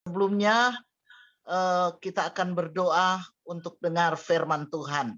Sebelumnya kita akan berdoa untuk dengar firman Tuhan.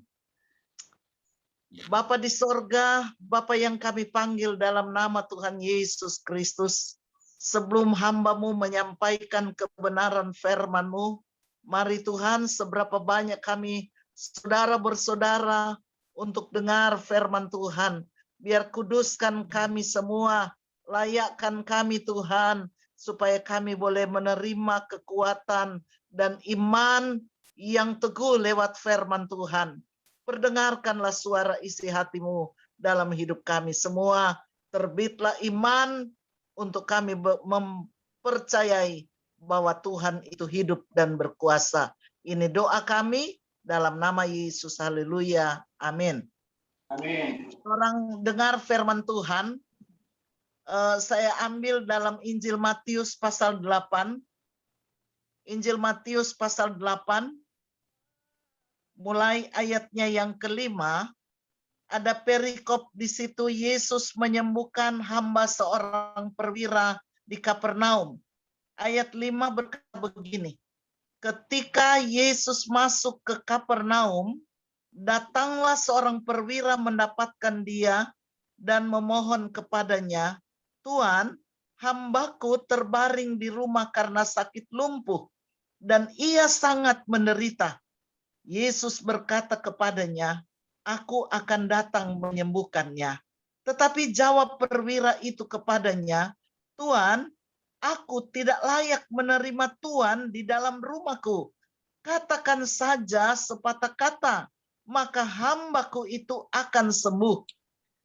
Bapa di sorga, Bapa yang kami panggil dalam nama Tuhan Yesus Kristus, sebelum hamba-Mu menyampaikan kebenaran firman-Mu, mari Tuhan seberapa banyak kami saudara bersaudara untuk dengar firman Tuhan. Biar kuduskan kami semua, layakkan kami Tuhan, supaya kami boleh menerima kekuatan dan iman yang teguh lewat firman Tuhan. Perdengarkanlah suara isi hati-Mu dalam hidup kami semua. Terbitlah iman untuk kami mempercayai bahwa Tuhan itu hidup dan berkuasa. Ini doa kami dalam nama Yesus. Haleluya. Amin. Amin. Orang dengar firman Tuhan, saya ambil dalam Injil Matius pasal 8. Injil Matius pasal 8. Mulai ayatnya yang kelima, ada perikop di situ Yesus menyembuhkan hamba seorang perwira di Kapernaum. Ayat 5 berkata begini, ketika Yesus masuk ke Kapernaum, datanglah seorang perwira mendapatkan dia dan memohon kepadanya, Tuan, hambaku terbaring di rumah karena sakit lumpuh, dan ia sangat menderita. Yesus berkata kepadanya, aku akan datang menyembuhkannya. Tetapi jawab perwira itu kepadanya, Tuan, aku tidak layak menerima Tuan di dalam rumahku. Katakan saja sepatah kata, maka hambaku itu akan sembuh.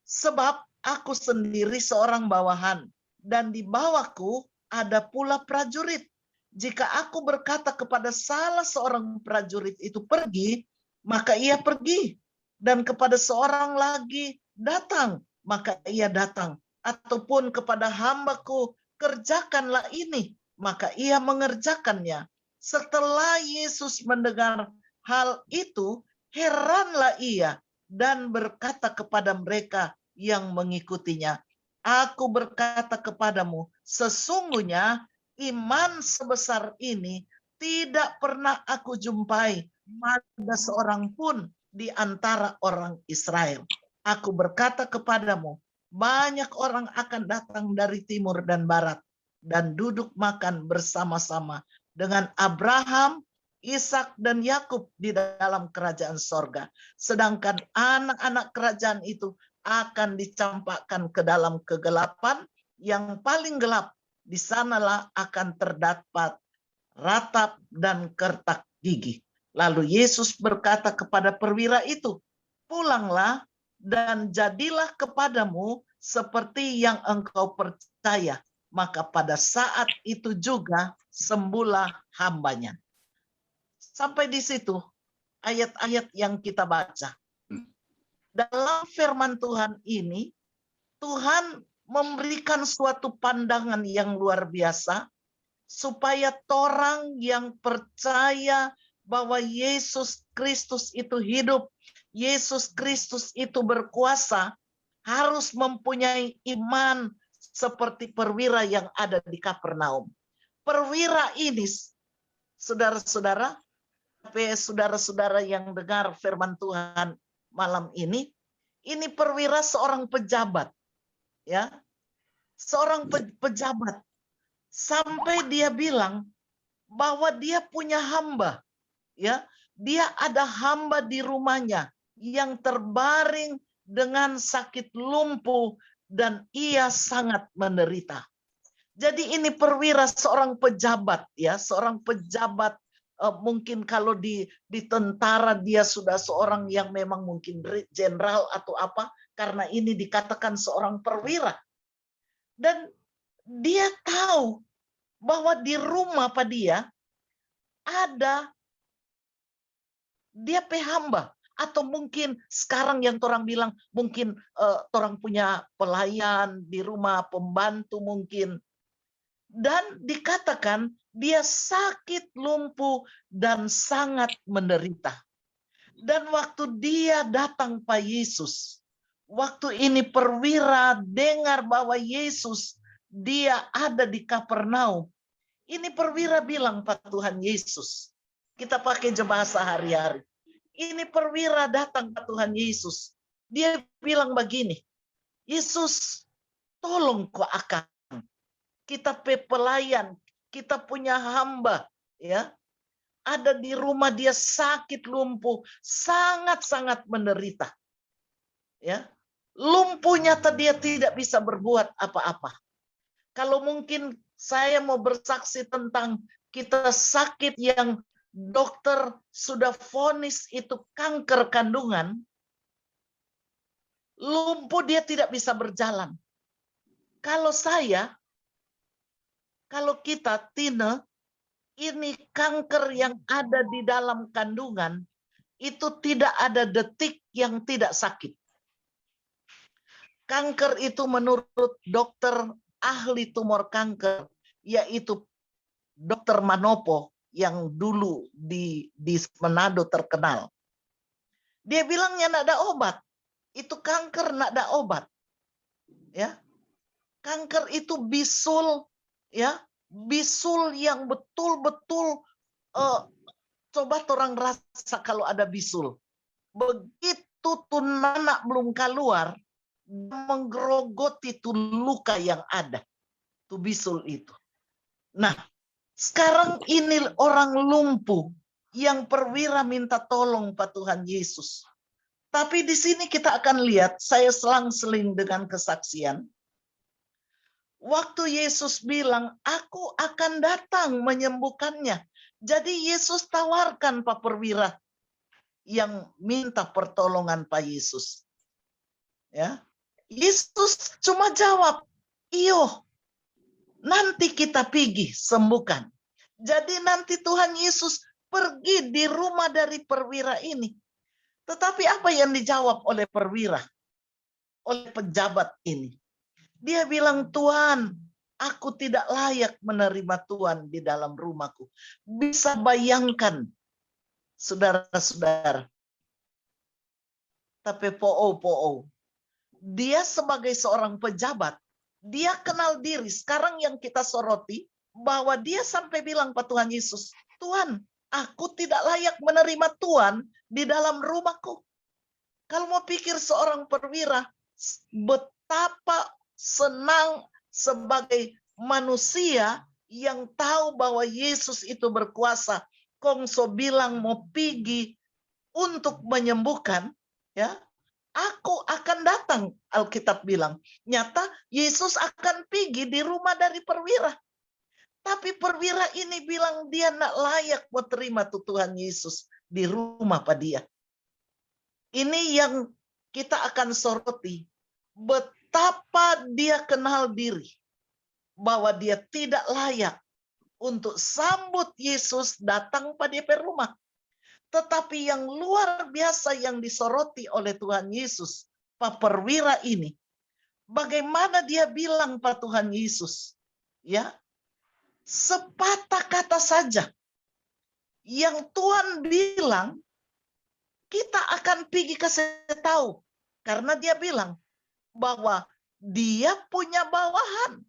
Sebab aku sendiri seorang bawahan, dan di bawahku ada pula prajurit. Jika aku berkata kepada salah seorang prajurit itu pergi, maka ia pergi. Dan kepada seorang lagi datang, maka ia datang. Ataupun kepada hambaku, kerjakanlah ini, maka ia mengerjakannya. Setelah Yesus mendengar hal itu, heranlah ia dan berkata kepada mereka yang mengikutinya, aku berkata kepadamu, sesungguhnya iman sebesar ini tidak pernah aku jumpai pada seorang pun di antara orang Israel. Aku berkata kepadamu, banyak orang akan datang dari timur dan barat dan duduk makan bersama-sama dengan Abraham, Ishak dan Yakub di dalam kerajaan sorga. Sedangkan anak-anak kerajaan itu akan dicampakkan ke dalam kegelapan yang paling gelap. Di sanalah akan terdapat ratap dan kertak gigi. Lalu Yesus berkata kepada perwira itu, pulanglah dan jadilah kepadamu seperti yang engkau percaya. Maka pada saat itu juga sembuhlah hambanya. Sampai di situ ayat-ayat yang kita baca. Dalam firman Tuhan ini, Tuhan memberikan suatu pandangan yang luar biasa supaya orang yang percaya bahwa Yesus Kristus itu hidup, Yesus Kristus itu berkuasa, harus mempunyai iman seperti perwira yang ada di Kapernaum. Perwira ini, saudara-saudara, saudara-saudara yang dengar firman Tuhan malam ini perwira seorang pejabat, ya, seorang pejabat, sampai dia bilang bahwa dia punya hamba, ya, dia ada hamba di rumahnya yang terbaring dengan sakit lumpuh dan ia sangat menderita. Jadi ini perwira seorang pejabat, ya, seorang pejabat. Mungkin kalau di tentara dia sudah seorang yang memang mungkin jenderal atau apa, karena ini dikatakan seorang perwira. Dan dia tahu bahwa di rumah Pak dia ada dia hamba, atau mungkin sekarang yang orang bilang mungkin orang punya pelayan di rumah, pembantu mungkin. Dan dikatakan dia sakit lumpuh dan sangat menderita. Dan waktu dia datang Pak Yesus, waktu ini perwira dengar bahwa Yesus dia ada di Kapernaum, Ini perwira bilang Pak Tuhan Yesus. Kita pakai bahasa sehari-hari. Ini perwira datang ke Tuhan Yesus. Dia bilang begini, Yesus, tolong kau akan. Kita pelayan, kita punya hamba, ya, ada di rumah dia sakit lumpuh, sangat-sangat menderita. Ya, lumpuhnya dia tidak bisa berbuat apa-apa. Kalau mungkin saya mau bersaksi tentang kita sakit yang dokter sudah vonis itu kanker kandungan, lumpuh dia tidak bisa berjalan. Kalau kita Tina, ini kanker yang ada di dalam kandungan, itu tidak ada detik yang tidak sakit. Kanker itu menurut dokter ahli tumor kanker, yaitu Dokter Manopo yang dulu di Manado terkenal. Dia bilangnya tidak ada obat. Itu kanker tidak ada obat. Ya. Kanker itu bisul, ya, bisul yang betul-betul coba orang rasa kalau ada bisul. Begitu tuh anak belum keluar, menggerogoti tuh luka yang ada. Tuh bisul itu. Nah, sekarang ini orang lumpuh yang perwira minta tolong Pak Tuhan Yesus. Tapi di sini kita akan lihat, saya selang-seling dengan kesaksian. Waktu Yesus bilang, aku akan datang menyembuhkannya. Jadi Yesus tawarkan Pak Perwira yang minta pertolongan Pak Yesus. Ya, Yesus cuma jawab, iyo, nanti kita pergi sembuhkan. Jadi nanti Tuhan Yesus pergi di rumah dari perwira ini. Tetapi apa yang dijawab oleh perwira? Oleh pejabat ini. Dia bilang, Tuhan, aku tidak layak menerima Tuhan di dalam rumahku. Bisa bayangkan, saudara-saudara. Tapi po-po. Dia sebagai seorang pejabat, dia kenal diri. Sekarang yang kita soroti, bahwa dia sampai bilang Pak Tuhan Yesus, Tuhan, aku tidak layak menerima Tuhan di dalam rumahku. Kalau mau pikir seorang perwira, betapa senang sebagai manusia yang tahu bahwa Yesus itu berkuasa. Kongso bilang mau pergi untuk menyembuhkan, ya, aku akan datang, Alkitab bilang. Nyata Yesus akan pergi di rumah dari perwira. Tapi perwira ini bilang dia tidak layak mau terima Tuhan Yesus di rumah Pak dia. Ini yang kita akan soroti. Betapa dia kenal diri. Bahwa dia tidak layak untuk sambut Yesus datang pada rumah. Tetapi yang luar biasa yang disoroti oleh Tuhan Yesus, Pak Perwira ini, bagaimana dia bilang Pak Tuhan Yesus, ya, sepatah kata saja yang Tuhan bilang, kita akan pergi kasih tahu, karena dia bilang bahwa dia punya bawahan.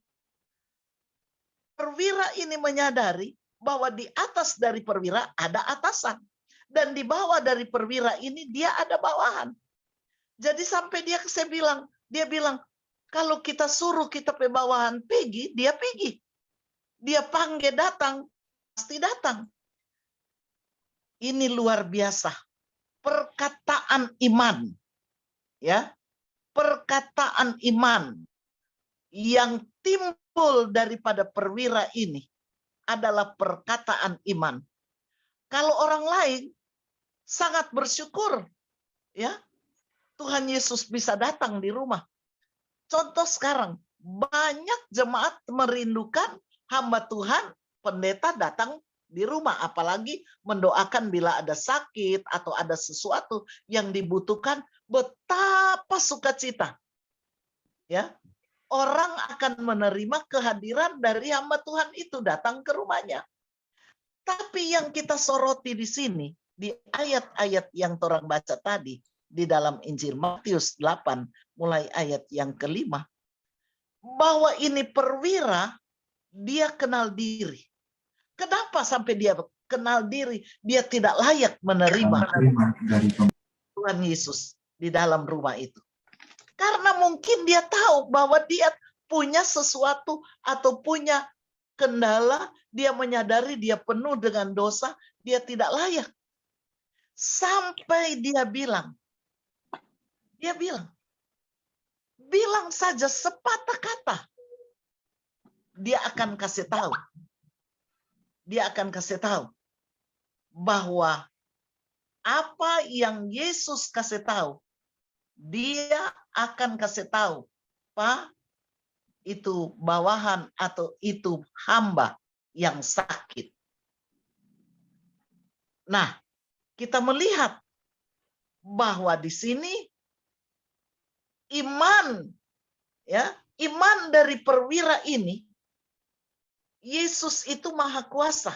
Perwira ini menyadari bahwa di atas dari perwira ada atasan. Dan di bawah dari perwira ini dia ada bawahan. Jadi sampai dia bilang, kalau kita suruh kita pe bawahan pergi, dia pergi. Dia panggil datang, pasti datang. Ini luar biasa. Perkataan iman. Ya. Perkataan iman yang timbul daripada perwira ini adalah perkataan iman. Kalau orang lain sangat bersyukur, ya, Tuhan Yesus bisa datang di rumah. Contoh sekarang, banyak jemaat merindukan hamba Tuhan, pendeta datang di rumah, apalagi mendoakan bila ada sakit atau ada sesuatu yang dibutuhkan, betapa sukacita. Ya, orang akan menerima kehadiran dari hamba Tuhan itu datang ke rumahnya. Tapi yang kita soroti di sini, di ayat-ayat yang orang baca tadi, di dalam Injil Matius 8, mulai ayat yang ke-5, bahwa ini perwira, dia kenal diri. Kenapa sampai dia kenal diri, dia tidak layak menerima Tuhan Yesus di dalam rumah itu? Karena mungkin dia tahu bahwa dia punya sesuatu atau punya kendala, dia menyadari dia penuh dengan dosa, dia tidak layak. Sampai dia bilang saja sepatah kata, dia akan kasih tahu. Dia akan kasih tahu bahwa apa yang Yesus kasih tahu, dia akan kasih tahu, Pak, itu bawahan atau itu hamba yang sakit. Nah, kita melihat bahwa di sini iman, ya, iman dari perwira ini, Yesus itu maha kuasa.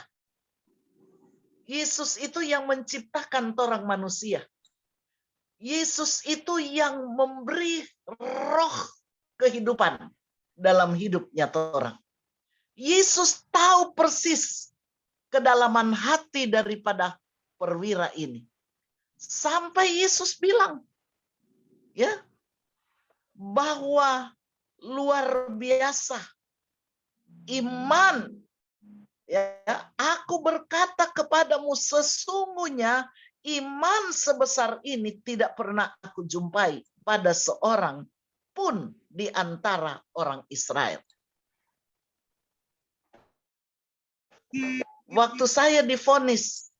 Yesus itu yang menciptakan orang manusia. Yesus itu yang memberi roh kehidupan dalam hidupnya orang. Yesus tahu persis kedalaman hati daripada perwira ini. Sampai Yesus bilang, ya, bahwa luar biasa iman, ya, aku berkata kepadamu, sesungguhnya iman sebesar ini tidak pernah aku jumpai pada seorang pun di antara orang Israel. Waktu saya divonis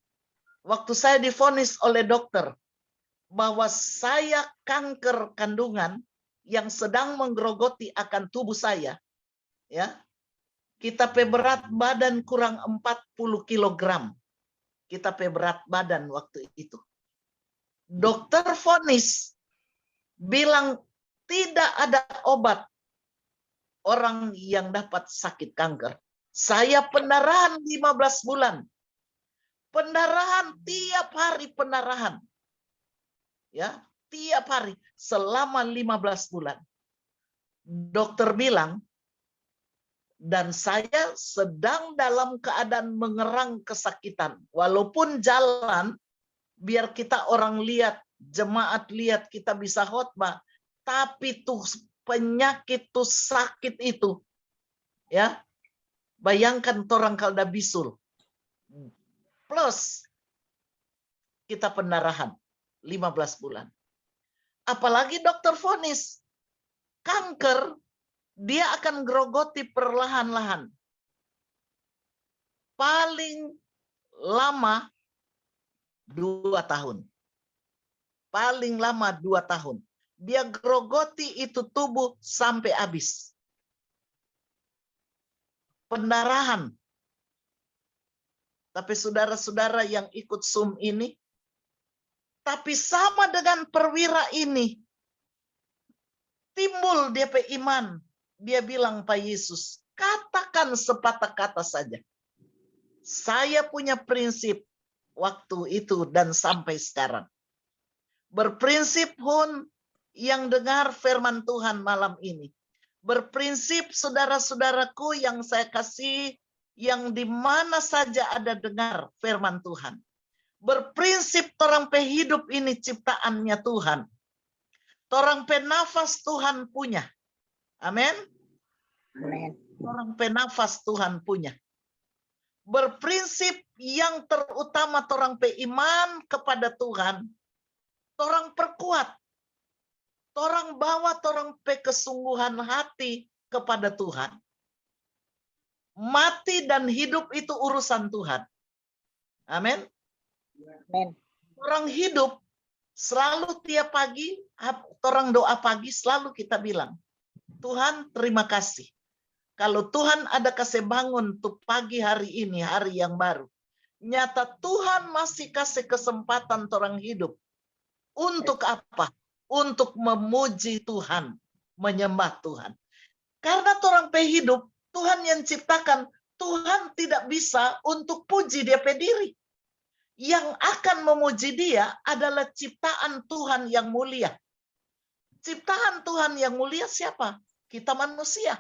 oleh dokter bahwa saya kanker kandungan yang sedang menggerogoti akan tubuh saya, ya, kita berat badan kurang 40 kilogram. Kita berat badan waktu itu. Dokter vonis bilang tidak ada obat orang yang dapat sakit kanker. Saya pendarahan 15 bulan. Pendarahan tiap hari pendarahan. Ya, tiap hari selama 15 bulan. Dokter bilang, dan saya sedang dalam keadaan mengerang kesakitan. Walaupun jalan, biar kita orang lihat, jemaat lihat, kita bisa khotbah. Tapi tuh penyakit tuh sakit itu, ya, bayangkan orang kalda bisul. Plus kita pendarahan 15 bulan. Apalagi dokter vonis, kanker dia akan grogoti perlahan-lahan. Paling lama 2 tahun. Paling lama 2 tahun. Dia grogoti itu tubuh sampai habis. Pendarahan. Tapi saudara-saudara yang ikut Zoom ini, tapi sama dengan perwira ini, timbul DP iman. Dia bilang, Pak Yesus, katakan sepatah kata saja. Saya punya prinsip waktu itu dan sampai sekarang. Berprinsip pun yang dengar firman Tuhan malam ini. Berprinsip saudara-saudaraku yang saya kasih, yang di mana saja ada dengar firman Tuhan. Berprinsip orang pe hidup ini ciptaannya Tuhan. Orang pe nafas Tuhan punya. Amin. Amin. Orang pe nafas Tuhan punya. Berprinsip yang terutama orang pe iman kepada Tuhan. Orang perkuat. Orang bawa orang pe kesungguhan hati kepada Tuhan. Mati dan hidup itu urusan Tuhan. Amin. Amin. Orang hidup selalu tiap pagi, orang doa pagi selalu kita bilang, Tuhan terima kasih. Kalau Tuhan ada kasih bangun untuk pagi hari ini, hari yang baru. Nyata Tuhan masih kasih kesempatan orang hidup. Untuk apa? Untuk memuji Tuhan, menyembah Tuhan. Karena orang pe hidup, Tuhan yang ciptakan, Tuhan tidak bisa untuk puji dia pe diri. Yang akan memuji dia adalah ciptaan Tuhan yang mulia. Ciptaan Tuhan yang mulia siapa? Kita manusia.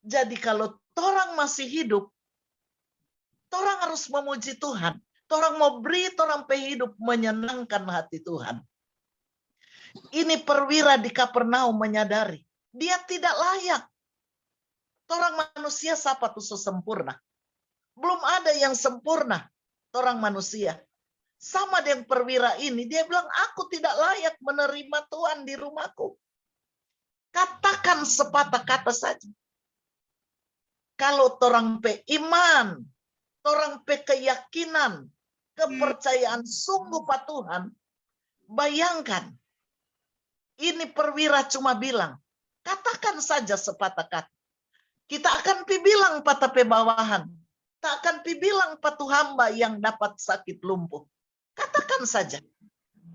Jadi kalau orang masih hidup, Torang harus memuji Tuhan. Torang mau beri torang pe hidup menyenangkan hati Tuhan. Ini perwira di Kapernaum menyadari dia tidak layak. Torang manusia siapa tuh sempurna? Belum ada yang sempurna. Torang manusia. Sama dengan perwira ini, dia bilang, aku tidak layak menerima Tuhan di rumahku. Katakan sepatah kata saja. Kalau torang pe iman, torang pe keyakinan, kepercayaan sungguh pada Tuhan, bayangkan, ini perwira cuma bilang, katakan saja sepatah kata. Kita akan bilang pada pe bawahan, tak akan bilang pada hamba yang dapat sakit lumpuh. Katakan saja,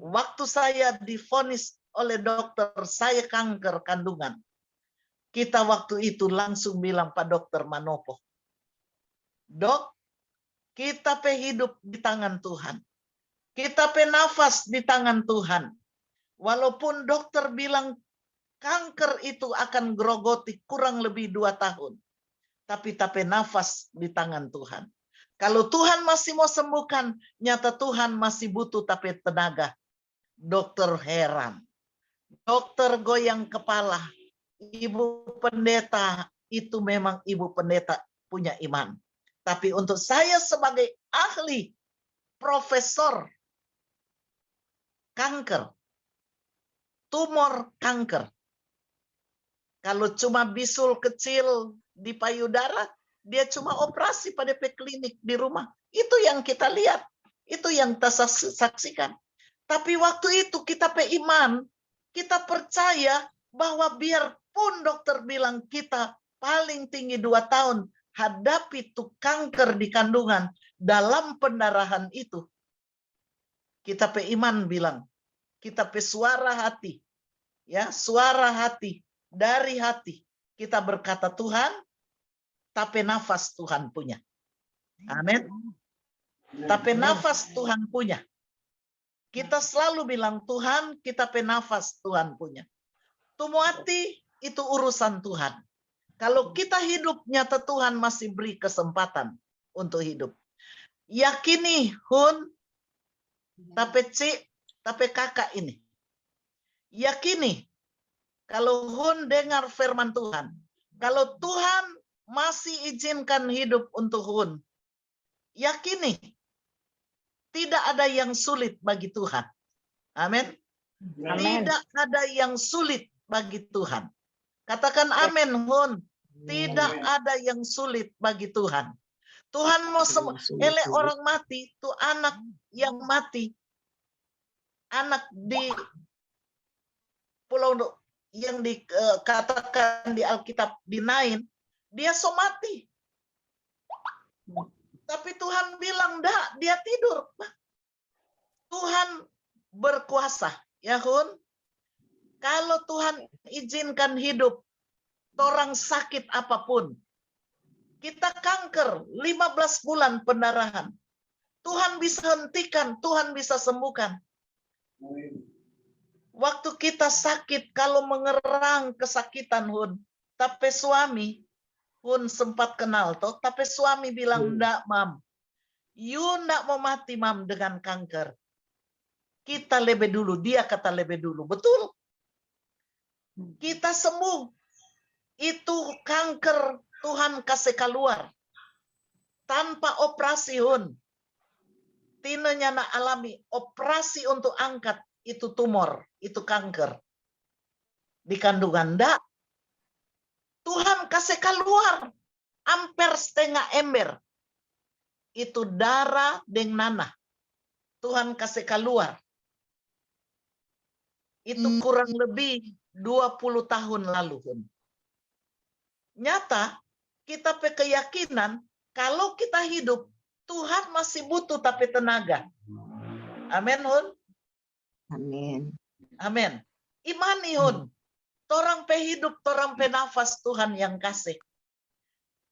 waktu saya divonis oleh dokter, saya kanker kandungan. Kita waktu itu langsung bilang Pak Dokter Manopo, Dok, kita pe hidup di tangan Tuhan. Kita pe nafas di tangan Tuhan. Walaupun dokter bilang kanker itu akan grogoti kurang lebih 2 tahun. Tapi tape nafas di tangan Tuhan. Kalau Tuhan masih mau sembuhkan, nyata Tuhan masih butuh tapi tenaga. Dokter heran. Dokter goyang kepala. Ibu pendeta itu memang ibu pendeta punya iman. Tapi untuk saya sebagai ahli, profesor kanker, tumor kanker. Kalau cuma bisul kecil di payudara, dia cuma operasi pada klinik di rumah. Itu yang kita lihat. Itu yang kita saksikan. Tapi waktu itu kita pe iman, kita percaya bahwa biarpun dokter bilang kita paling tinggi 2 tahun, hadapi tuh kanker di kandungan dalam pendarahan itu. Kita pe iman bilang, kita pe suara hati, ya suara hati, dari hati. Kita berkata Tuhan, tapi nafas Tuhan punya. Amin. Tapi nafas Tuhan punya. Kita selalu bilang Tuhan, kita pe nafas Tuhan punya. Tumuati itu urusan Tuhan. Kalau kita hidup nyata Tuhan masih beri kesempatan untuk hidup. Yakini Hun, tapi Cik, tapi kakak ini. Yakini kalau Hun dengar firman Tuhan. Kalau Tuhan masih izinkan hidup untuk Hun. Yakini. Tidak ada yang sulit bagi Tuhan. Amin. Tidak ada yang sulit bagi Tuhan. Katakan amin, Hun. Tidak ada yang sulit bagi Tuhan. Tuhan mau semua. Elek orang mati, tuh anak yang mati. Anak di pulau yang dikatakan di Alkitab di Nain, dia so mati. Tapi Tuhan bilang, enggak, dia tidur. Tuhan berkuasa, ya Hun. Kalau Tuhan izinkan hidup, orang sakit apapun. Kita kanker, 15 bulan pendarahan. Tuhan bisa hentikan, Tuhan bisa sembuhkan. Waktu kita sakit, kalau mengerang kesakitan, Hun. Tapi suami, Hun sempat kenal toh, tapi suami bilang, enggak, Mam. You enggak mau mati, Mam, dengan kanker. Kita lebih dulu, dia kata lebih dulu. Betul. Kita sembuh. Itu kanker Tuhan kasih keluar. Tanpa operasi, Hun. Tinanya nak alami operasi untuk angkat itu tumor, itu kanker. Di kandungan enggak. Tuhan kasih keluar hampir setengah ember. Itu darah dengan nanah. Tuhan kasih keluar. Itu kurang lebih 20 tahun lalu. Nyata, kita keyakinan kalau kita hidup, Tuhan masih butuh tapi tenaga. Amin, Hun. Amin. Amin. Imani, Hun. Torang pe hidup, torang pe nafas Tuhan yang kasih.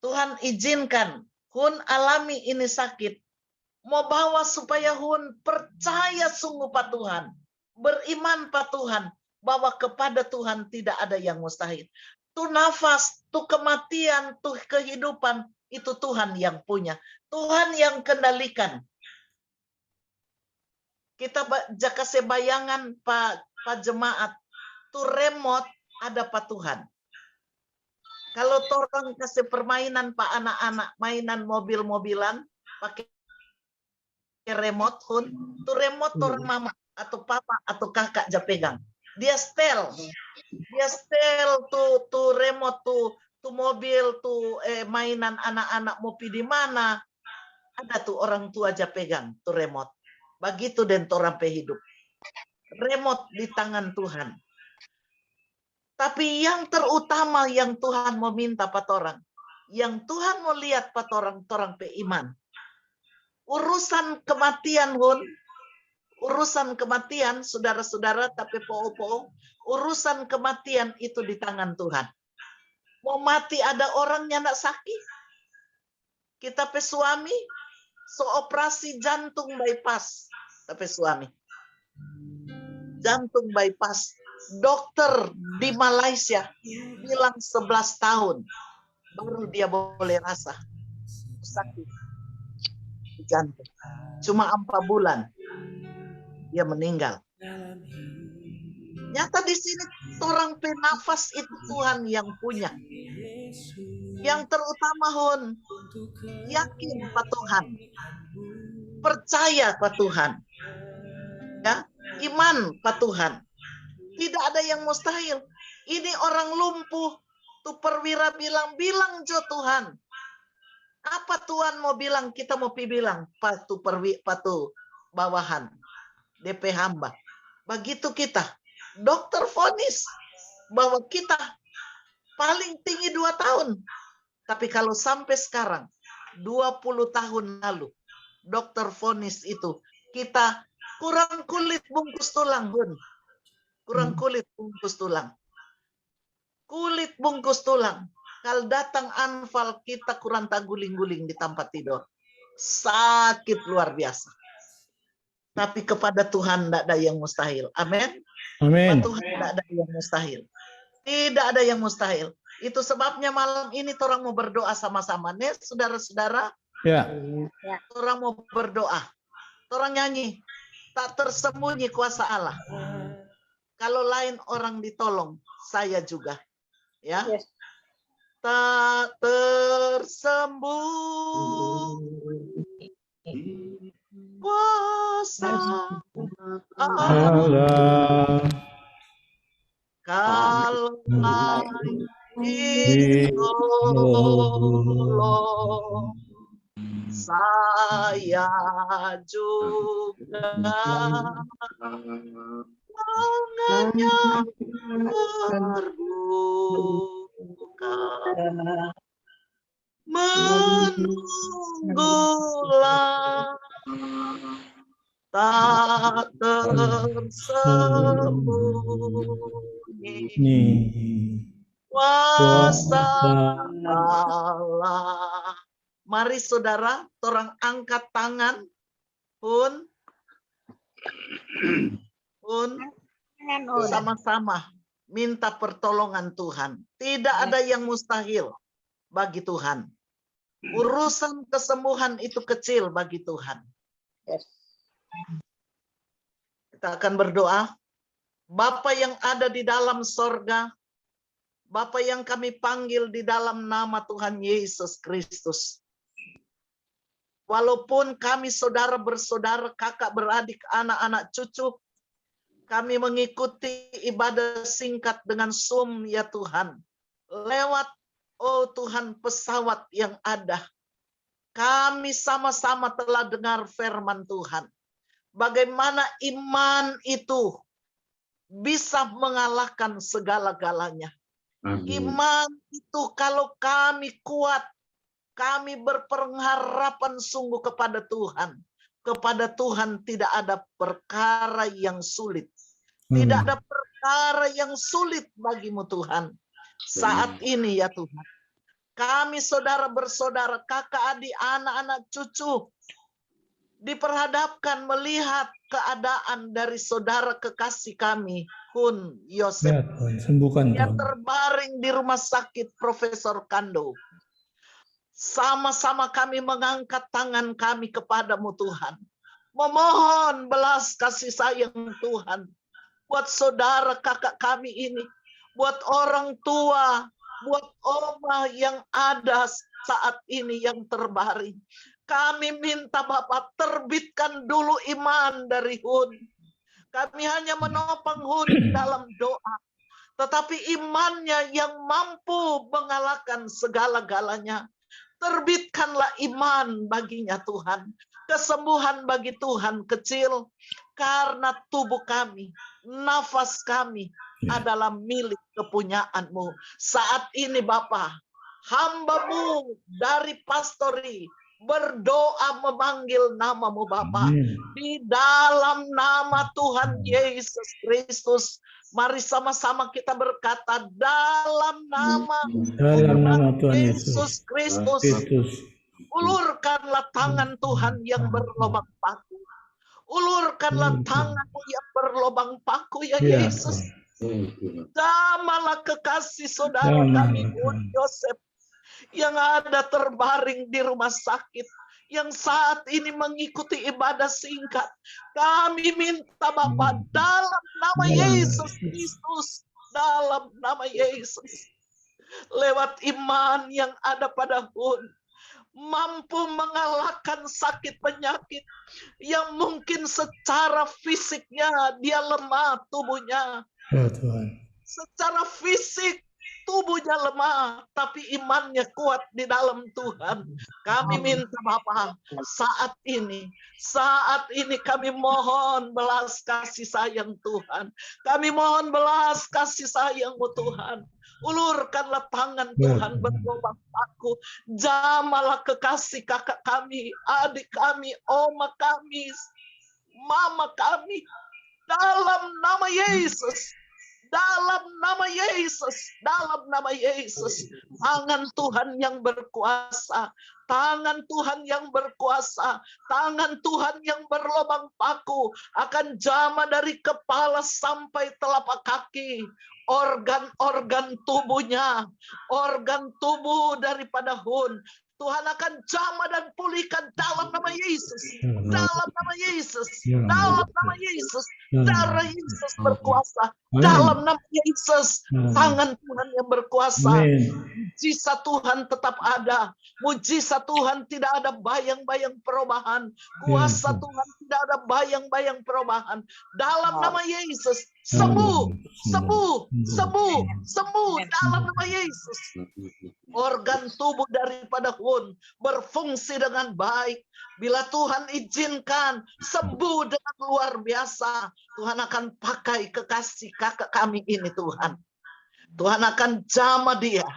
Tuhan izinkan Hun alami ini sakit. Mau bawa supaya Hun percaya sungguh pada Tuhan. Beriman pada Tuhan. Bahwa kepada Tuhan tidak ada yang mustahil. Tuh nafas, tuh kematian, tuh kehidupan. itu Tuhan yang punya. Tuhan yang kendalikan. Kita kasih bayangan Pak Jemaat, tuh remote ada Pak Tuhan. Kalau orang kasih permainan Pak anak-anak, mainan mobil-mobilan, pakai remote pun, tuh remote orang mama atau papa atau kakak aja pegang. Dia setel tuh remote tuh mobil tuh mainan anak-anak mau pergi di mana, ada tuh orang tua aja pegang tuh remote. Begitu dan orang hidup. Remote di tangan Tuhan. Tapi yang terutama yang Tuhan mau minta pada orang, yang Tuhan mau lihat pada orang iman. Urusan kematian pun, urusan kematian saudara-saudara, tapi po-po, urusan kematian itu di tangan Tuhan. Mau mati ada orangnya nak sakit. Kita pe suami operasi jantung bypass, tapi suami jantung bypass. Dokter di Malaysia bilang 11 tahun baru dia boleh rasa sakit jantung. Cuma 4 bulan dia meninggal. Nyata di sini orang penafas itu Tuhan yang punya. Yang terutama Hun, yakin Pak Tuhan, percaya Pak Tuhan, ya, iman Pak Tuhan. Tidak ada yang mustahil. Ini orang lumpuh, tuh perwira bilang jo Tuhan. Apa Tuhan mau bilang? Kita mau bilang, patu bawahan, DP hamba. Begitu kita. Dokter vonis bahwa kita paling tinggi 2 tahun. Tapi kalau sampai sekarang, 20 tahun lalu, dokter vonis itu, kita kurang kulit bungkus tulang, Bun. Kurang kulit bungkus tulang. Kulit bungkus tulang. Kalau datang anfal, kita kurang tak guling-guling di tempat tidur. Sakit luar biasa. Tapi kepada Tuhan tidak ada yang mustahil. Amin. Amin. Tuhan tidak ada yang mustahil. Tidak ada yang mustahil. Itu sebabnya malam ini orang mau berdoa sama-sama. Nih, saudara-saudara. Ya. Orang mau berdoa. Orang nyanyi. Tak tersembunyi kuasa Allah. Kalau lain orang ditolong, saya juga. Ya. Yes. Tak tersembunyi kuasa Allah. Kalau lain ditolong, saya juga. Tangannya terbuka, menunggulah, tak tersembunyi kuasa Allah. Mari saudara, orang angkat tangan pun sama-sama minta pertolongan Tuhan. Tidak ada yang mustahil bagi Tuhan. Urusan kesembuhan itu kecil bagi Tuhan. Kita akan berdoa. Bapa yang ada di dalam sorga, Bapa yang kami panggil di dalam nama Tuhan Yesus Kristus. Walaupun kami saudara bersaudara, kakak beradik, anak-anak cucu, kami mengikuti ibadah singkat dengan Zoom ya Tuhan. Lewat, oh Tuhan, pesawat yang ada. Kami sama-sama telah dengar firman Tuhan. Bagaimana iman itu bisa mengalahkan segala-galanya. Iman itu kalau kami kuat, kami berpengharapan sungguh kepada Tuhan. Kepada Tuhan tidak ada perkara yang sulit. Tidak ada perkara yang sulit bagimu Tuhan. Saat ini ya Tuhan. Kami saudara bersaudara, kakak adik, anak-anak cucu. Diperhadapkan melihat keadaan dari saudara kekasih kami, Hun Yosef. Ya Tuhan, sembuhkan Yang Tuhan. terbaring di rumah sakit Profesor Kando. Sama-sama kami mengangkat tangan kami kepadamu Tuhan. Memohon belas kasih sayang Tuhan. Buat saudara kakak kami ini. Buat orang tua. Buat oma yang ada saat ini yang terbaring. Kami minta Bapak terbitkan dulu iman dari Hun. Kami hanya menopang Hun dalam doa. Tetapi imannya yang mampu mengalahkan segala-galanya. Terbitkanlah iman baginya Tuhan. Kesembuhan bagi Tuhan kecil. Karena tubuh kami, nafas kami adalah milik kepunyaan-Mu. Saat ini Bapa, hamba-Mu dari pastori berdoa memanggil nama-Mu Bapa. Di dalam nama Tuhan Yesus Kristus. Mari sama-sama kita berkata dalam nama Tuhan Yesus Kristus. Ulurkanlah tangan Tuhan yang berlobang paku. Ulurkanlah tangan-Mu yang berlobang paku ya Yesus. Jamalah kekasih saudara kami Yosef yang ada terbaring di rumah sakit. Yang saat ini mengikuti ibadah singkat. Kami minta Bapa dalam nama Yesus Kristus. Dalam nama Yesus. Lewat iman yang ada pada Hun. Mampu mengalahkan sakit penyakit. Yang mungkin secara fisiknya dia lemah tubuhnya. Secara fisik tubuhnya lemah, tapi imannya kuat di dalam Tuhan. Kami minta Bapa, saat ini kami mohon belas kasih sayang Tuhan. Kami mohon belas kasih sayang-Mu Tuhan. Ulurkanlah tangan Tuhan berlobang paku. Jamalah kekasih kakak kami, adik kami, oma kami, mama kami. Dalam nama Yesus. Dalam nama Yesus, dalam nama Yesus, tangan Tuhan yang berkuasa, tangan Tuhan yang berkuasa, tangan Tuhan yang berlobang paku akan jamah dari kepala sampai telapak kaki, organ-organ tubuhnya, organ tubuh daripada Hun. Tuhan akan jamah dan pulihkan dalam nama Yesus. Dalam nama Yesus. Dalam nama Yesus. Darah Yesus berkuasa. Dalam nama Yesus. Tangan Tuhan yang berkuasa. Mujizat Tuhan tetap ada. Mujizat Tuhan tidak ada bayang-bayang perubahan. Kuasa Tuhan tidak ada bayang-bayang perubahan. Dalam nama Yesus. Sembuh. Sembuh. Sembuh. Sembuh. Dalam nama Yesus. Organ tubuh daripada Hun berfungsi dengan baik. Bila Tuhan izinkan sembuh dengan luar biasa, Tuhan akan pakai kekasih kakak kami ini Tuhan. Tuhan akan jamah dia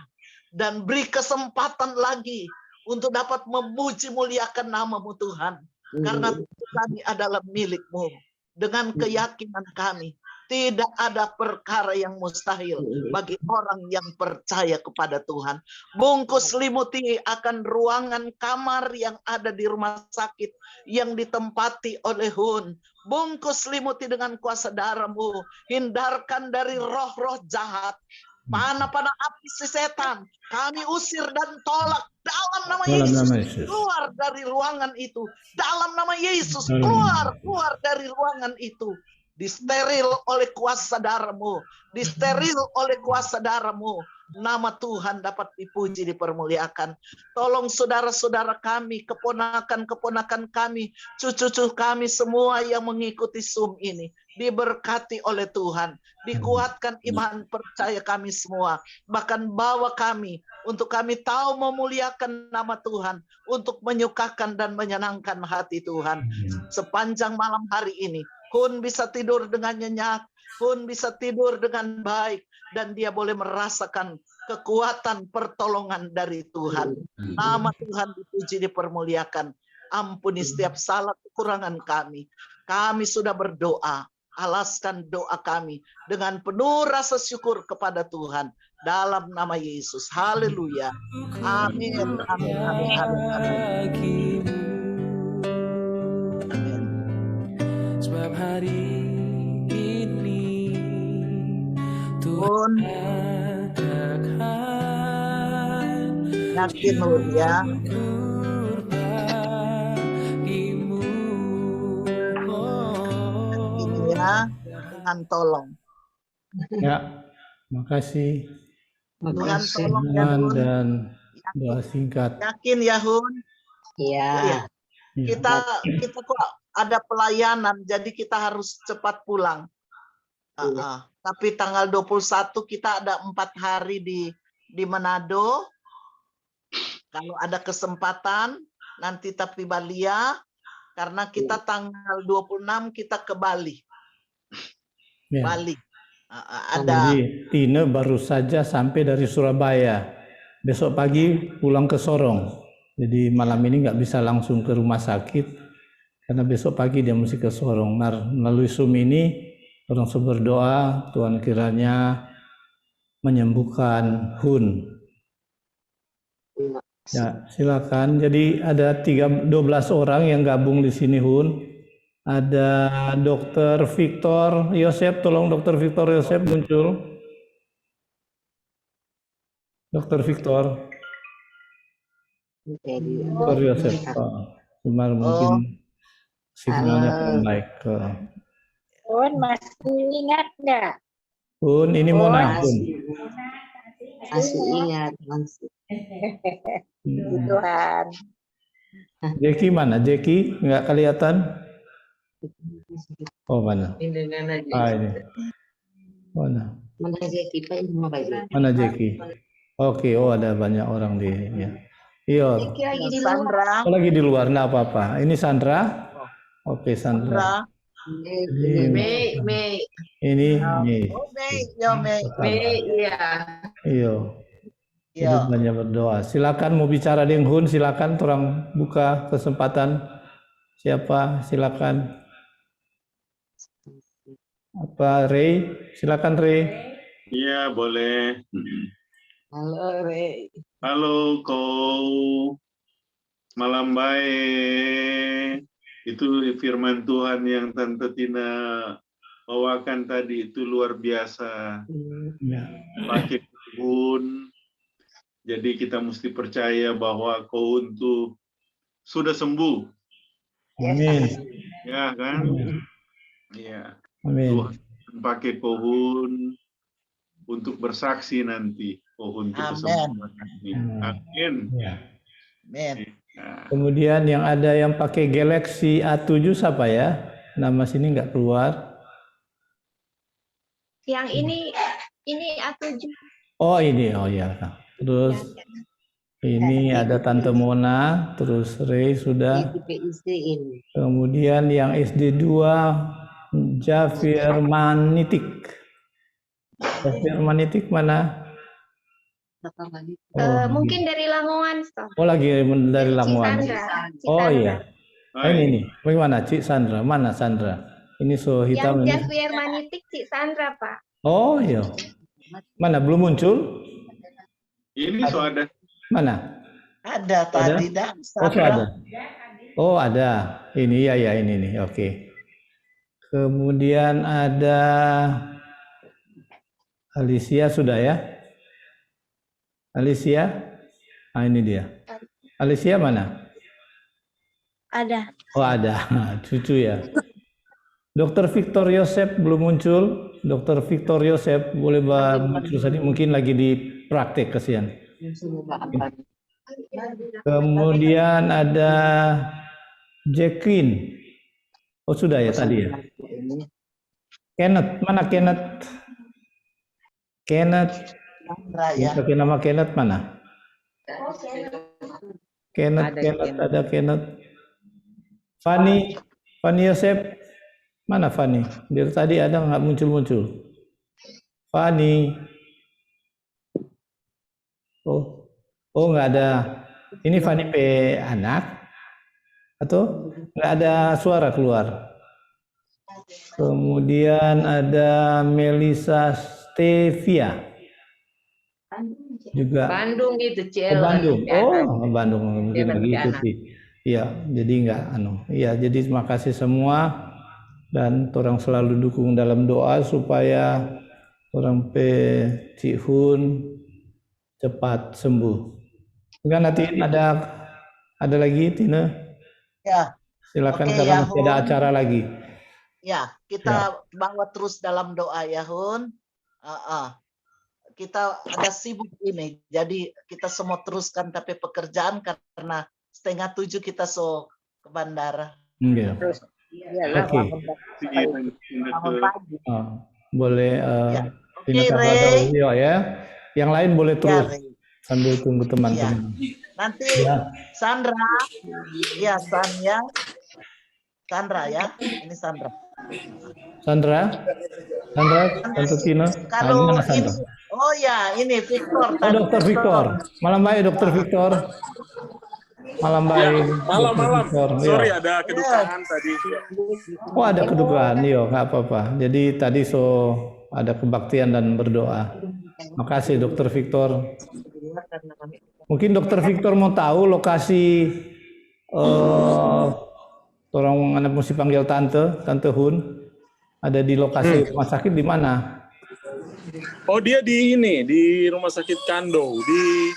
dan beri kesempatan lagi untuk dapat memuji muliakan nama-Mu Tuhan. Karena kami adalah milik-Mu. Dengan keyakinan kami, tidak ada perkara yang mustahil bagi orang yang percaya kepada Tuhan. Bungkus selimuti akan ruangan kamar yang ada di rumah sakit yang ditempati oleh Hun. Bungkus selimuti dengan kuasa darah-Mu. Hindarkan dari roh-roh jahat. Panah-panah api si setan. Kami usir dan tolak dalam nama Yesus. Keluar dari ruangan itu. Dalam nama Yesus. Keluar dari ruangan itu. Disteril oleh kuasa darah-Mu. Disteril oleh kuasa darah-Mu. Nama Tuhan dapat dipuji, dipermuliakan. Tolong saudara-saudara kami, keponakan-keponakan kami, cucu-cucu kami semua yang mengikuti Zoom ini. Diberkati oleh Tuhan. Dikuatkan iman percaya kami semua. Bahkan bawa kami untuk kami tahu memuliakan nama Tuhan. Untuk menyukakan dan menyenangkan hati Tuhan. Sepanjang malam hari ini. Hun bisa tidur dengan nyenyak. Hun bisa tidur dengan baik. Dan dia boleh merasakan kekuatan pertolongan dari Tuhan. Nama Tuhan dipuji, dipermuliakan. Ampuni setiap salah kekurangan kami. Kami sudah berdoa. Alaskan doa kami dengan penuh rasa syukur kepada Tuhan. Dalam nama Yesus. Haleluya. Amin. Amin. Amin. Amin. Amin. Amin. Sebab hari ini Pun Tuhan Yakin Hun ya. bersyukur bagimu. Ini ya, Tuhan tolong. Ya, makasih Tuhan Makasih. tolong ya Tuhan Hun. dan doa singkat. Yakin ya Hun. Iya. Iya. Ya. Kita kok ada pelayanan, jadi kita harus cepat pulang. Iya. Tapi tanggal 21 kita ada 4 hari di Manado. Kalau ada kesempatan nanti tapi Balia, karena kita tanggal 26 kita ke Bali. Ya. Bali. Ada Jadi Tine baru saja sampai dari Surabaya. Besok pagi pulang ke Sorong. Jadi malam ini nggak bisa langsung ke rumah sakit karena besok pagi dia mesti ke Sorong. Nah, melalui Zoom ini orang berdoa Tuhan kiranya menyembuhkan Hun. Ya, silakan. Jadi ada 12 orang yang gabung di sini Hun. Ada Dr. Victor Yosep, tolong Dr. Victor Yosep muncul. Dr. Victor Yosep. Cuma mungkin sinyalnya kurang baik. Hun, masih ingat nggak? Hun, ini Mona. Hun. Masih ingat, masih. Tuhan. Jeki mana? Jeki nggak kelihatan? Oh mana? Ah ini. Mana? Mana Jeki Pak ini mau baju? Mana Jeki? Oke, oh ada banyak orang di ya. Iya. Lagi di luar. Sandra. Oh, lagi di luar, nggak apa-apa. Ini Sandra. Oke, Sandra. Mei. Ini. Oh, Mei, ya Mei. Iya. Iya. Jadi Ya. banyak berdoa. Silakan mau bicara dengan Hun, silakan orang buka kesempatan. Siapa? Silakan. Apa Ray? Silakan Ray. Iya, boleh. Halo, Rey. Halo, kau. Malam baik. Itu firman Tuhan yang Tante Tina bawakan tadi, itu luar biasa. Ya. Pakai Kohun. Jadi kita mesti percaya bahwa Kohun itu sudah sembuh. Amin. Ya kan? Iya. Amin. Tuhan pakai Kohun untuk bersaksi nanti. Kohun itu Amin. kesembuhan. Amin. Ya. Amin. Nah, Kemudian yang ada yang pakai Galaxy A7 siapa ya? Nama sini nggak keluar. Yang ini A7. Oh ini, oh ya. Terus ini ada Tante Mona, terus Ray sudah. PIC ini. Kemudian yang SD2 Jafir Manitik. Jafir Manitik mana? Oh, Mungkin dari Lamongan, Stop. oh lagi dari Lamongan. Sandra. Oh iya. baik. Ini nih. Bagaimana Cik Sandra? Mana Sandra? Ini so hitam Yang ini. Javier Manitik, Cik Sandra, Pak. Oh iya. Mana belum muncul? Ini so ada. Mana? Ada tadi dah. Oh so ada. Oh ada. Ini ya ini nih. Oke. Kemudian ada Alicia sudah ya? Alicia? Ah ini dia. Alicia mana? Ada. Oh ada. Cucu ya. Dr. Victor Yosep belum muncul. Dr. Victor Yosep boleh muncul tadi, mungkin lagi di praktek kasihan. Kemudian ada Jacqueline. Oh sudah ya tadi ya. Kenneth, mana Kenneth? Kenneth, Sandra ya. pakai nama Kenneth mana? Kenneth, ada Kenneth. Fanny Yosep, mana Fanny? Dari tadi ada nggak muncul-muncul? Fanny. Oh nggak ada. Ini Fanny P anak atau nggak ada suara keluar? Kemudian ada Melisa Stevia juga. Bandung itu, Oh, Cel. Bandung. Oh, Bandung mungkin Dia begitu anak. sih. Iya, jadi enggak Iya, jadi terima kasih semua dan orang selalu dukung dalam doa supaya orang Cik Hun cepat sembuh. Enggak, nanti ada lagi, Tina. Ya, Silakan Oke, karena masih ada Yahun. acara lagi. ya kita bawa terus dalam doa ya Hun. Kita ada sibuk ini, jadi kita semua teruskan tapi pekerjaan karena 6:30 kita ke bandara. Iya. Iyalah, Oke. Bangun pagi. Boleh Ya. Tina Oke, cover Ray. dulu ya. Yang lain boleh Ya, terus Ray. sambil tunggu teman-teman. Nanti Ya. Sandra, ya Sandra ya, ini Sandra. Sandra, Tante Tina. Kalau Mana ini, Sandra? oh ya, ini Victor. Oh, Dokter Victor. Malam baik, Dokter Victor. Malam baik. Malam-malam. Dr. Victor. Sorry Ya. ada kedukaan tadi. Oh, ada kedukaan. Yo, nggak apa-apa. Jadi tadi ada kebaktian dan berdoa. Makasih Dokter Victor. Mungkin Dokter Victor mau tahu lokasi orang anak mesti panggil Tante Hun. Ada di lokasi rumah sakit di mana? Oh, dia di rumah sakit Kando di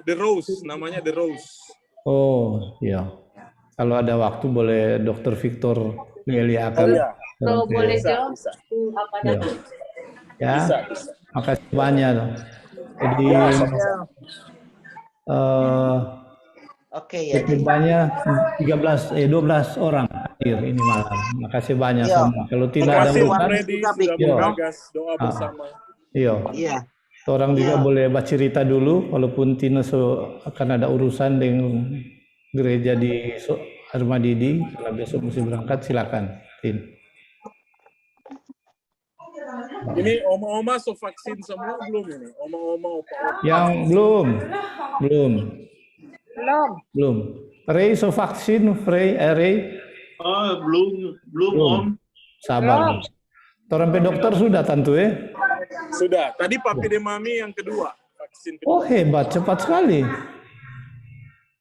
The Rose, namanya The Rose. Oh, iya. Kalau ada waktu boleh Dokter Victor melihatkan. Oh, iya. Kalau boleh Bisa, jawab, bisa. apa Ya. tadi? Ya, Bisa. makasih banyak. Jadi Oke ya. banyak 12 orang hadir ini malam. Makasih banyak Iya. semua. Kalau tidak ada Terima kasih urusan, Freddy kita sudah bikin, menggagas doa bersama. iya. Iya. Orang juga Iya. boleh bercerita dulu, walaupun Tina akan ada urusan dengan gereja di Armadidi. Kalau besok mesti berangkat, silakan, Tin. Ini oma-oma so vaksin semua belum ini? Oma-oma, opa-opa. Yang belum. Ray, so vaksin, Ray? Oh, belum Om. Sabar. Orang dokter sudah tentu ya? Sudah. Tadi papi de mami yang kedua. Vaksin kedua. Oh hebat, cepat sekali.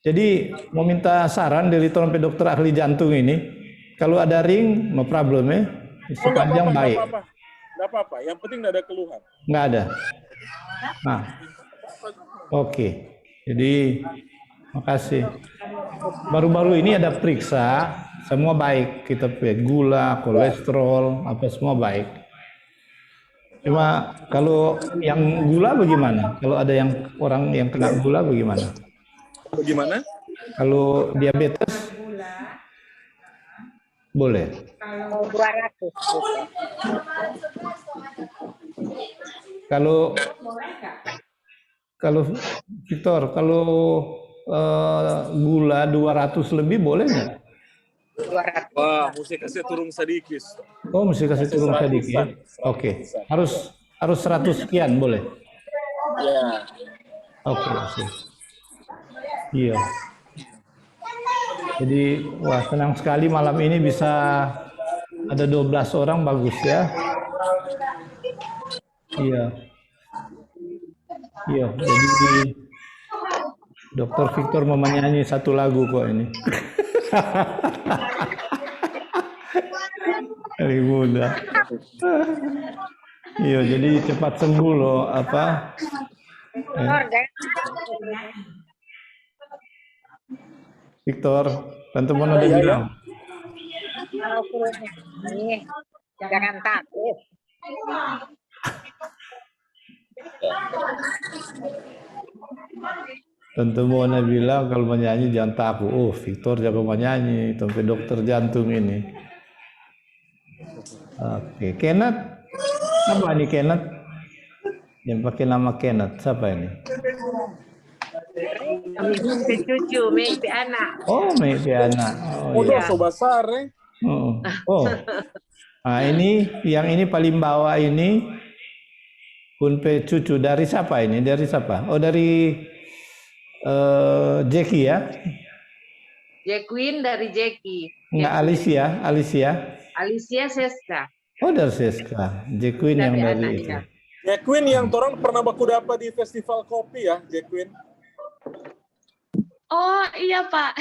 Jadi mau minta saran dari dokter ahli jantung ini. Kalau ada ring, no problem ya. Sepanjang baik. Nggak apa-apa. Yang penting nggak ada keluhan. Nggak ada. Nah, oke. Jadi makasih. Baru-baru ini ada periksa, semua baik. Kita gula, kolesterol, apa semua baik. Cuma kalau yang gula bagaimana? Kalau ada orang yang kena gula bagaimana? Bagaimana? Kalau diabetes boleh. Kalau 200. Kalau Victor, kalau gula 200 lebih boleh nggak? 200. Wah, mesti kasih turun sedikit. Oh, mesti kasih turun sedikit. Oke. Harus 100 sekian boleh. Ya. Oke. Iya. Jadi, wah senang sekali malam ini bisa ada 12 orang, bagus ya. Iya. Iya, jadi Dokter Victor mau menyanyi satu lagu kok ini. Dari muda. Iya, jadi cepat sembuh loh apa? Victor, Tante Mona udah bilang. Jangan takut. Tante Mona bilang kalau menyanyi jangan takut. Oh, Victor jago menyanyi, sampai dokter jantung ini. Oke, Kenneth. Apa ini Kenneth? Yang pakai nama Kenneth, siapa ini? Cucu, maybe anak. Oh, maybe anak. Oh, Udah iya. so besar Oh. Nah, yang ini paling bawah ini Kunpe cucu dari siapa ini? Dari siapa? Oh, dari Jackie ya? Jacqueline dari Jackie. Enggak, Alicia. Alicia Seska. Oh, dari Seska. Jacqueline yang Dari dari itu. anaknya. Jacqueline yang orang pernah baku dapat di festival kopi ya, Jacqueline. Oh iya Pak.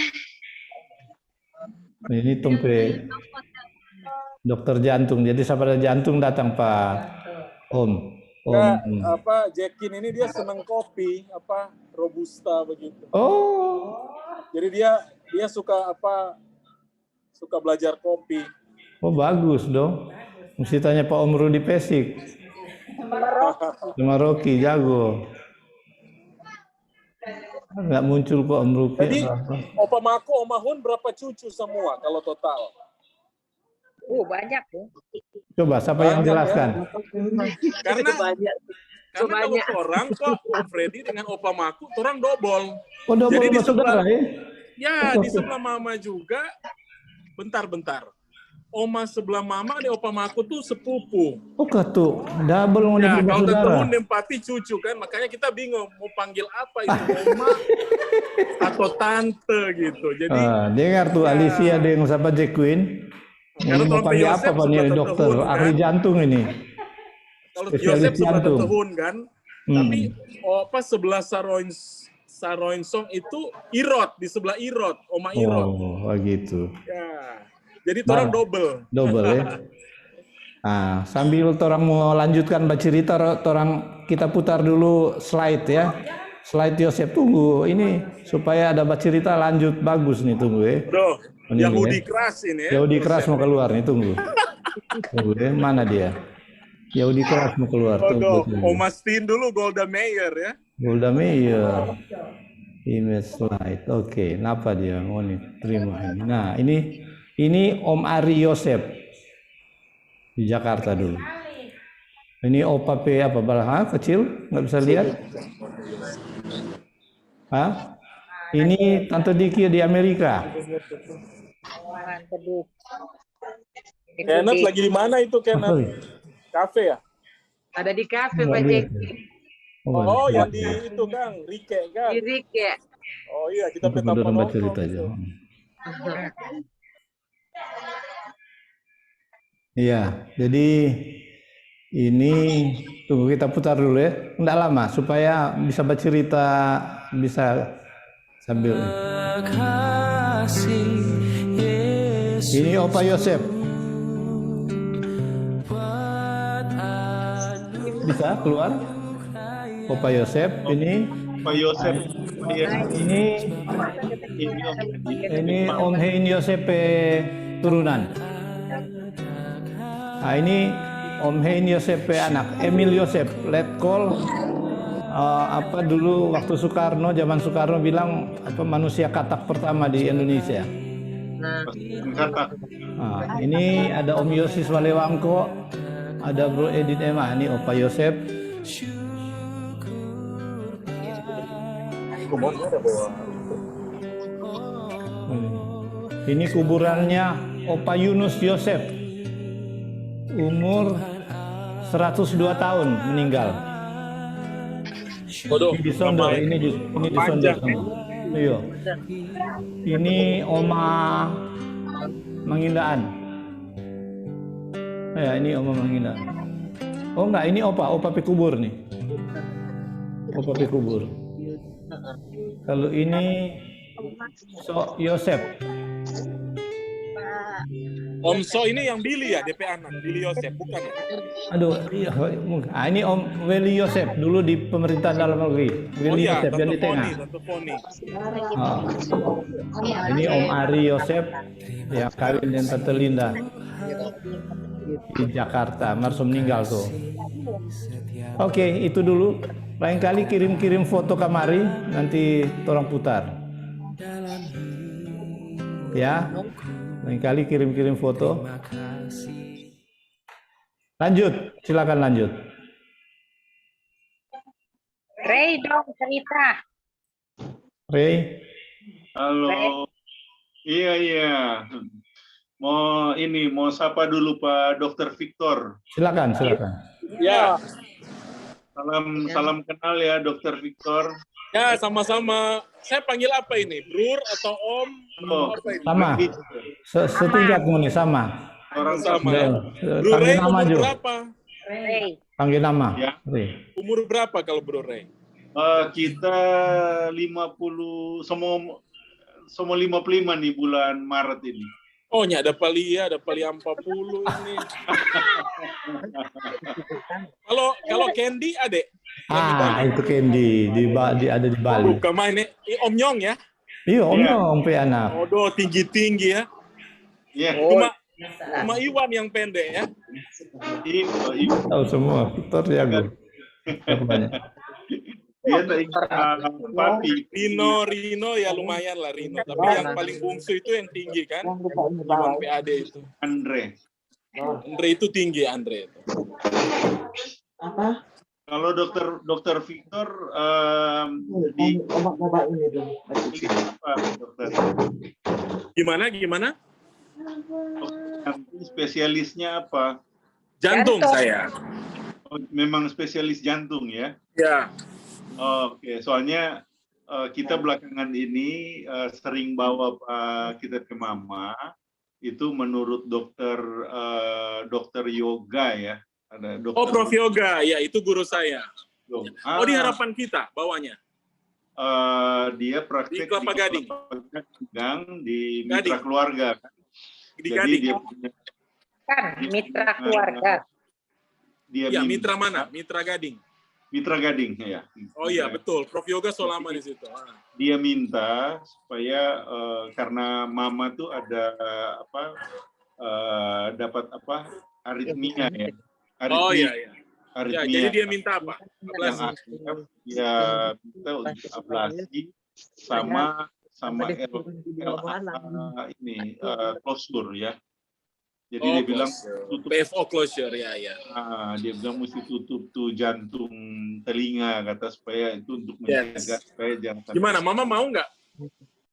Ini tumpe dokter jantung. Jadi siapa ada jantung datang Pak Om. Nah, Jacqueline ini dia senang kopi, robusta begitu. Oh, Jadi dia suka suka belajar kopi. oh bagus dong. Mesti tanya Pak Om Rudi Pesik. Sama Rocky jago. Nggak muncul Pak Om Rudi. Jadi Opa Mako, Oma Hun berapa cucu semua kalau total? Banyak ya. Coba siapa yang Banyak, jelaskan? Karena Banyak. kalau Banyak. orang kok Om Freddy dengan Opa Mako, orang dobol. Oh, double Jadi di saudara ya? Ya, di sebelah Mama juga. Bentar. Oma sebelah Mama di Opa Mako tuh sepupu. Oh, tuh double mau Ya, dibilang kalau saudara. Tante Hun nempati cucu kan, makanya kita bingung mau panggil apa itu, Oma atau Tante gitu. Jadi Dengar tuh Alicia dengan siapa Jacqueline. Karena Ini mau Tante panggil Yosef apa Pak nih sebelah Tante dokter? Hun, kan? Ahli jantung ini. kalau spesialis Yosef sebelah jantung. Tante Hun kan, tapi sebelah Saroinsong itu Irot, di sebelah Irot, Oma Irot. Oh, gitu. Ya. Jadi orang double. Double ya. Nah, sambil orang mau lanjutkan baca cerita, orang kita putar dulu slide ya. Slide Yosef, tunggu ini supaya ada baca cerita lanjut bagus nih, tunggu ya. Bro, Ini Yahudi ya. keras ini ya. Yahudi keras mau keluar nih, tunggu. Tunggu ya, mana dia? Yahudi keras mau keluar. Tunggu. Oma Steen dulu Golda Meir ya. Golda Meir. Image slide. Oke, kenapa dia mau nih terima ini? Nah, ini Om Ari Yosef di Jakarta dulu. Ini Opa P apa balah kecil nggak bisa lihat? Hah? Ini Tante Diki di Amerika. Kenneth lagi di mana itu Kenneth? Kafe ya? Ada di kafe Nggak Pak lihat. Jeki. Oh, yang di itu Kang, Rike kan? Di Rike. Oh iya, kita Untuk peta beneran baca penonton. cerita aja. Iya, jadi ini tunggu kita putar dulu ya. Nggak lama supaya bisa bercerita, bisa sambil. Kasih Yesus Ini Opa Yosef. buat Bisa keluar? Opa Yosef ini Pak Yosef. ini Om Hein Yosef turunan. Nah, ini Om Hein Yosef anak Emil Yosef letkol apa dulu waktu Soekarno, zaman Soekarno bilang apa manusia katak pertama di Indonesia. Nah, ini ada Om Yosis Walewangko, ada Bro Edit Emma, ini Opa Yosef. Ini kuburannya Opa Yunus Yosef, umur 102 tahun meninggal. Waduh, Ini di Sonder, ini di Sonder semua. Iya. Ini Oma Mangindaan. Ya, ini Oma Mangindaan. Oh enggak, ini Opa Pikubur nih. Opa Pikubur. Kalau ini So Yosef. Om So ini yang Billy ya, DP anak, Billy Yosef, bukan ya? Aduh, iya, ini Om Weli Yosef dulu di pemerintahan dalam negeri. Weli Yosef yang di tengah. Tante Foni. Ini Om Ari Yosef yang kawin dengan Tante Linda di Jakarta. Marso meninggal tuh. Oke, itu dulu. Lain kali kirim-kirim foto kamari, nanti tolong putar. Ya, lain kali kirim-kirim foto. Lanjut, silakan lanjut. Ray dong cerita. Ray, Halo. Iya. Mau sapa dulu Pak Dr. Victor. silakan. Ya, Salam kenal ya Dr. Victor. ya sama-sama. Saya panggil apa ini? Brur atau Om? Oh, Apa ini? sama. Setingkat nih sama. orang Sama. sama. Bro Panggil Ray nama umur Jo. berapa? Ray. Panggil nama. Ya. Ray. Umur berapa kalau Bro Ray? Kita 50 semua 55 nih bulan Maret ini. Oh, nya ada palia 40 ini. Kalau Candy adek. Itu Candy ada di Bali. Bukan main ini Om Nyong ya. Iya, Om pe anak. Odo tinggi-tinggi ya. Iya. Cuma Iwan yang pendek ya. Iya. Tahu semua. Victor jago. Banyak. Dia tadi Pati. Rino ya lumayan lah Rino. Tapi yang paling bungsu itu yang tinggi kan. Iwan PAD itu. Andre. Andre itu tinggi Andre itu. Kalau dokter Victor di apa dokter? Gimana? Spesialisnya apa? Jantung saya. Oh, memang spesialis jantung ya? Ya. Oke, soalnya kita belakangan ini sering bawa kita ke Mama. Itu menurut dokter yoga ya. Ada dokter Prof Yoga, ya itu guru saya. yoga. Di harapan kita bawanya. Dia praktek Di Kelapa Gading. Di Mitra Keluarga. Di Jadi Gading. dia punya Kan mitra keluarga. dia Ya, minta- mitra mana? Mitra Gading. Mitra Gading ya. Oh iya, betul. Prof Yoga selama di situ. Dia minta supaya karena Mama tuh ada dapat aritmia ya. Oh iya. Ya, Aritmia. jadi dia minta apa? yang Ablasi. aktif, dia minta untuk ablasi sama ini closure ya. Jadi dia bilang tutup, PFO closure ya. dia bilang mesti tutup tuh jantung telinga kata supaya itu untuk menjaga supaya jangan sampai- Gimana? Mama mau nggak?